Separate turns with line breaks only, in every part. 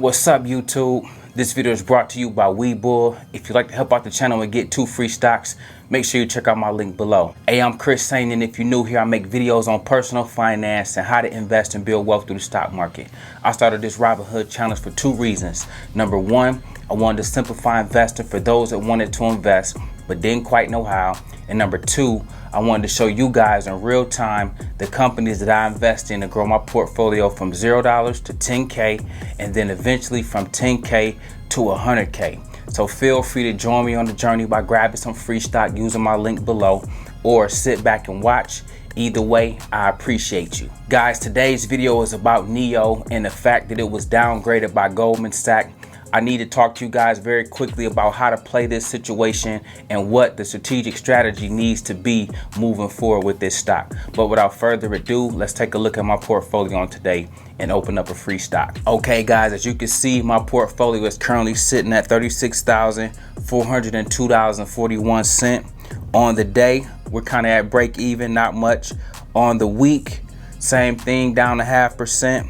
What's up, YouTube? This video is brought to you by Webull. If you'd like to help out the channel and get 2 free stocks, make sure you check out my link below. Hey, I'm Sain, and if you're new here, I make videos on personal finance and how to invest and build wealth through the stock market. I started this Robinhood challenge for 2 reasons. Number 1, I wanted to simplify investing for those that wanted to invest but didn't quite know how. And number 2, I wanted to show you guys in real time the companies that I invest in to grow my portfolio from $0 to 10K, and then eventually from 10K to 100K. So feel free to join me on the journey by grabbing some free stock using my link below, or sit back and watch. Either way, I appreciate you. Guys, today's video is about NIO and the fact that it was downgraded by Goldman Sachs. I need to talk to you guys very quickly about how to play this situation and what the strategic strategy needs to be moving forward with this stock. But without further ado, let's take a look at my portfolio on today and open up a free stock. Okay guys, as you can see, my portfolio is currently sitting at $36,402.41. On the day, we're kind of at break even, not much. On the week, same thing, down 0.5%.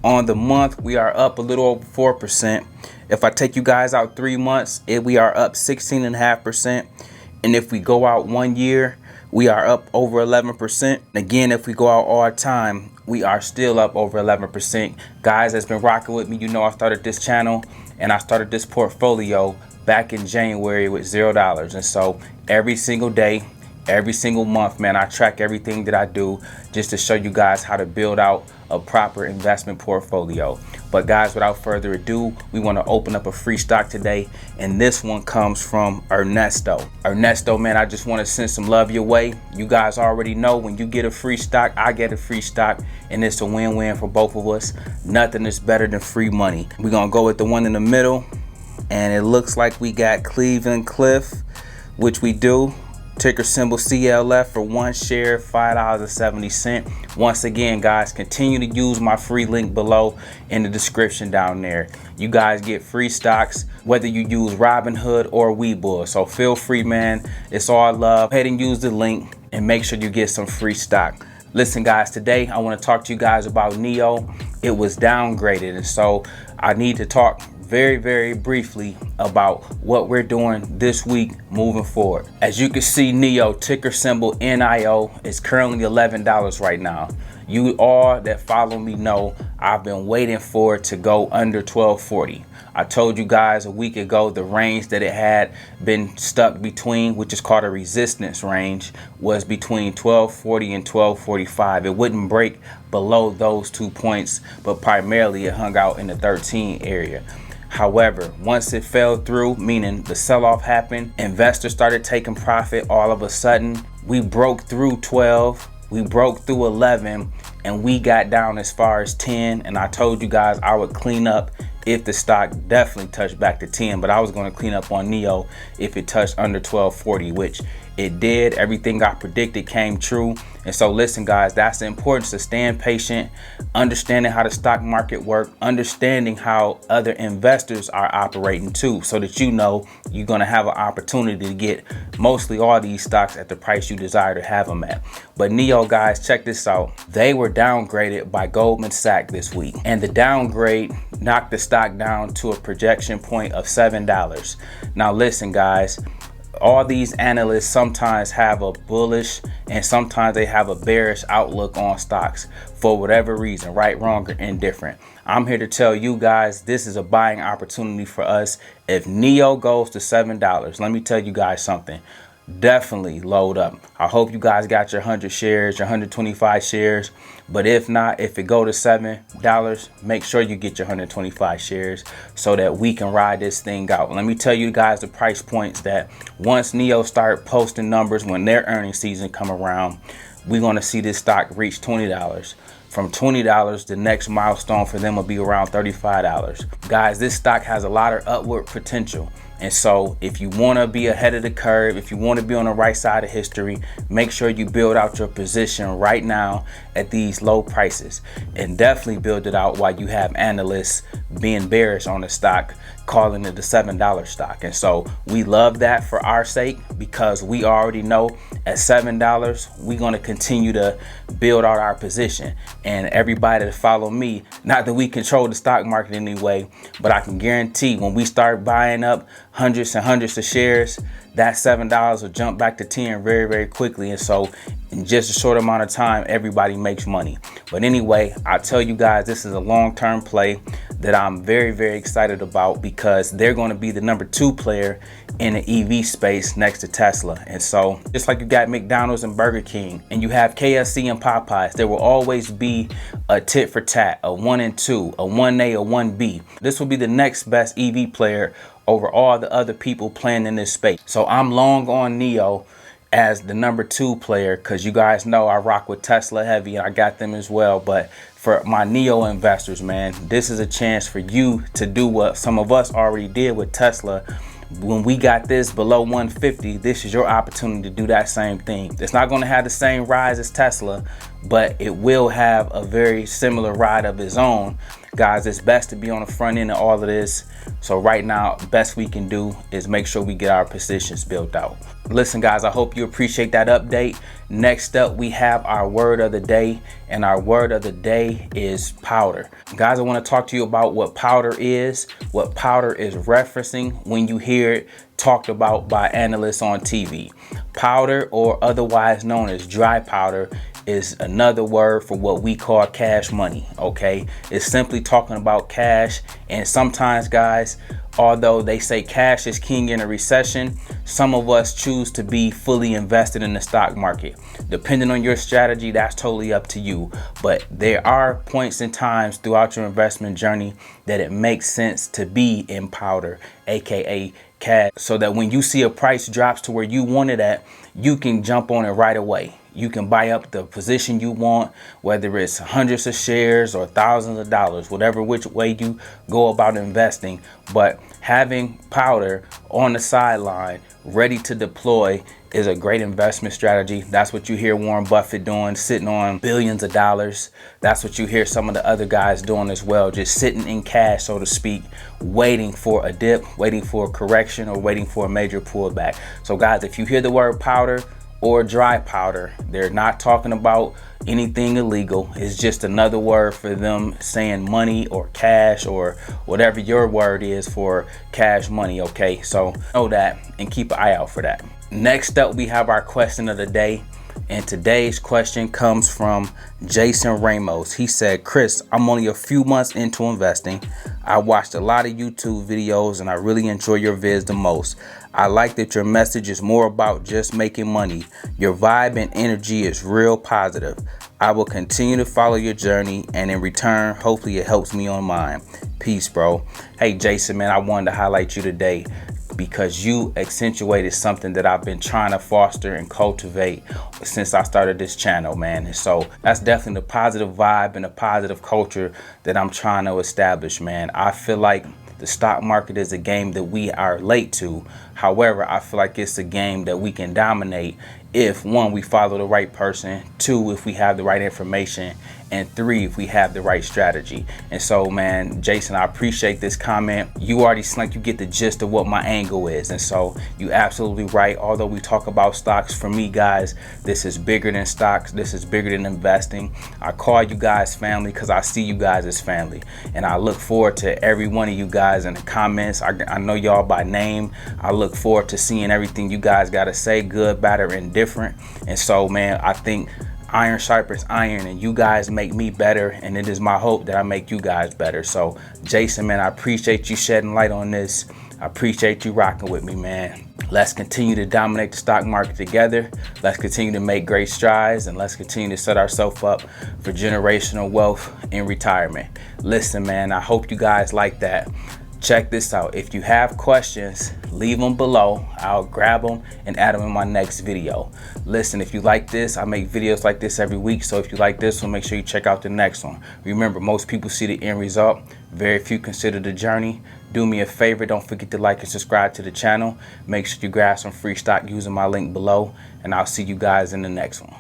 On the month, we are up a little over 4%. If I take you guys out 3 months, we are up 16.5%. And if we go out 1 year, we are up over 11%. Again, if we go out all time, we are still up over 11%. Guys that's been rocking with me, you know I started this channel and I started this portfolio back in January with $0. And so every single day, every single month, man, I track everything that I do just to show you guys how to build out a proper investment portfolio. But guys, without further ado, we want to open up a free stock today, and this one comes from Ernesto. Ernesto, man, I just want to send some love your way. You guys already know when you get a free stock, I get a free stock, and it's a win-win for both of us. Nothing is better than free money. We're gonna go with the one in the middle, and it looks like we got Cleveland Cliff, which we do. Ticker symbol CLF for 1 share, $5.70. Once again, guys, continue to use my free link below in the description down there. You guys get free stocks whether you use Robinhood or Webull. So feel free, man. It's all love. Go ahead and use the link and make sure you get some free stock. Listen, guys, today I want to talk to you guys about NIO. It was downgraded, and so I need to talk very briefly about what we're doing this week moving forward. As you can see, NIO, ticker symbol NIO, is currently $11 right now. You all that follow me know I've been waiting for it to go under $12.40. I told you guys a week ago the range that it had been stuck between, which is called a resistance range, was between $12.40 and $12.45. It wouldn't break below those 2 points, but primarily it hung out in the 13 area. However, once it fell through, meaning the sell-off happened, investors started taking profit. All of a sudden, we broke through 12, we broke through 11, and we got down as far as 10. And I told you guys I would clean up if the stock definitely touched back to 10, but I was going to clean up on NIO if it touched under $12.40, which it did. Everything I predicted came true. And so listen, guys, that's the importance of staying patient, understanding how the stock market works, understanding how other investors are operating too, so that you know you're going to have an opportunity to get mostly all these stocks at the price you desire to have them at. But NIO, guys, check this out. They were downgraded by Goldman Sachs this week, and the downgrade knocked the stock down to a projection point of $7. Now listen, guys, all these analysts sometimes have a bullish and sometimes they have a bearish outlook on stocks for whatever reason, right, wrong, or indifferent. I'm here to tell you guys this is a buying opportunity for us. If NIO goes to $7, let me tell you guys something. Definitely load up. I hope you guys got your 100 shares, your 125 shares. But if not, if it go to $7, make sure you get your 125 shares so that we can ride this thing out. Let me tell you guys the price points that once NIO start posting numbers, when their earnings season come around, we're going to see this stock reach $20. From $20, the next milestone for them will be around $35. Guys, this stock has a lot of upward potential. And so if you want to be ahead of the curve, if you want to be on the right side of history, make sure you build out your position right now at these low prices, and definitely build it out while you have analysts being bearish on the stock, calling it the $7 stock. And so we love that for our sake, because we already know at $7 we're going to continue to build out our position. And everybody that follow me, not that we control the stock market anyway, but I can guarantee when we start buying up hundreds and hundreds of shares, that $7 will jump back to 10 very, very quickly. And so in just a short amount of time, everybody makes money. But anyway, I tell you guys, this is a long-term play that I'm very, very excited about, because they're going to be the #2 player in the EV space next to Tesla. And so just like you got McDonald's and Burger King, and you have KFC and Popeyes, there will always be a tit for tat, a 1 and 2, a 1A, a 1B. This will be the next best EV player over all the other people playing in this space. So I'm long on NIO as the #2 player, because you guys know I rock with Tesla heavy and I got them as well. But for my NIO investors, man, this is a chance for you to do what some of us already did with Tesla. When we got this below 150, this is your opportunity to do that same thing. It's not going to have the same rise as Tesla, but it will have a very similar ride of its own. Guys, it's best to be on the front end of all of this. So right now, best we can do is make sure we get our positions built out. Listen, guys, I hope you appreciate that update. Next up, we have our word of the day, and our word of the day is powder. Guys, I want to talk to you about what powder is referencing when you hear it talked about by analysts on TV. Powder, or otherwise known as dry powder, is another word for what we call cash money. Okay, it's simply talking about cash. And sometimes, guys, although they say cash is king in a recession, some of us choose to be fully invested in the stock market. Depending on your strategy, that's totally up to you. But there are points and times throughout your investment journey that it makes sense to be in powder, aka cash, so that when you see a price drops to where you want it at, you can jump on it right away. You can buy up the position you want, whether it's hundreds of shares or thousands of dollars, whatever which way you go about investing. But having powder on the sideline ready to deploy is a great investment strategy. That's what you hear Warren Buffett doing, sitting on billions of dollars. That's what you hear some of the other guys doing as well, just sitting in cash, so to speak, waiting for a dip, waiting for a correction, or waiting for a major pullback. So guys, if you hear the word powder or dry powder, they're not talking about anything illegal. It's just another word for them saying money or cash or whatever your word is for cash money. Okay, so know that and keep an eye out for that. Next up, we have our question of the day. And today's question comes from Jason Ramos. He said, Chris, I'm only a few months into investing. I watched a lot of YouTube videos and I really enjoy your vids the most. I like that your message is more about just making money. Your vibe and energy is real positive. I will continue to follow your journey, and in return, hopefully it helps me on mine. Peace, bro. Hey, Jason, man, I wanted to highlight you today because you accentuated something that I've been trying to foster and cultivate since I started this channel, man. And so that's definitely the positive vibe and the positive culture that I'm trying to establish, man. I feel like the stock market is a game that we are late to. However, I feel like it's a game that we can dominate if, one, we follow the right person, two, if we have the right information, and three, if we have the right strategy. And so, man, Jason, I appreciate this comment. You already like you get the gist of what my angle is. And so you absolutely right. Although we talk about stocks, for me, guys, this is bigger than stocks. This is bigger than investing. I call you guys family because I see you guys as family. And I look forward to every one of you guys in the comments. I know y'all by name. I look forward to seeing everything you guys got to say, good, bad, or indifferent. And so, man, I think iron sharpens iron, and you guys make me better, and it is my hope that I make you guys better. So, Jason, man, I appreciate you shedding light on this. I appreciate you rocking with me, man. Let's continue to dominate the stock market together. Let's continue to make great strides, and let's continue to set ourselves up for generational wealth in retirement. Listen, man, I hope you guys like that. Check this out. If you have questions, leave them below. I'll grab them and add them in my next video. Listen, if you like this, I make videos like this every week. So if you like this one, make sure you check out the next one. Remember, most people see the end result. Very few consider the journey. Do me a favor, don't forget to like and subscribe to the channel. Make sure you grab some free stock using my link below, and I'll see you guys in the next one.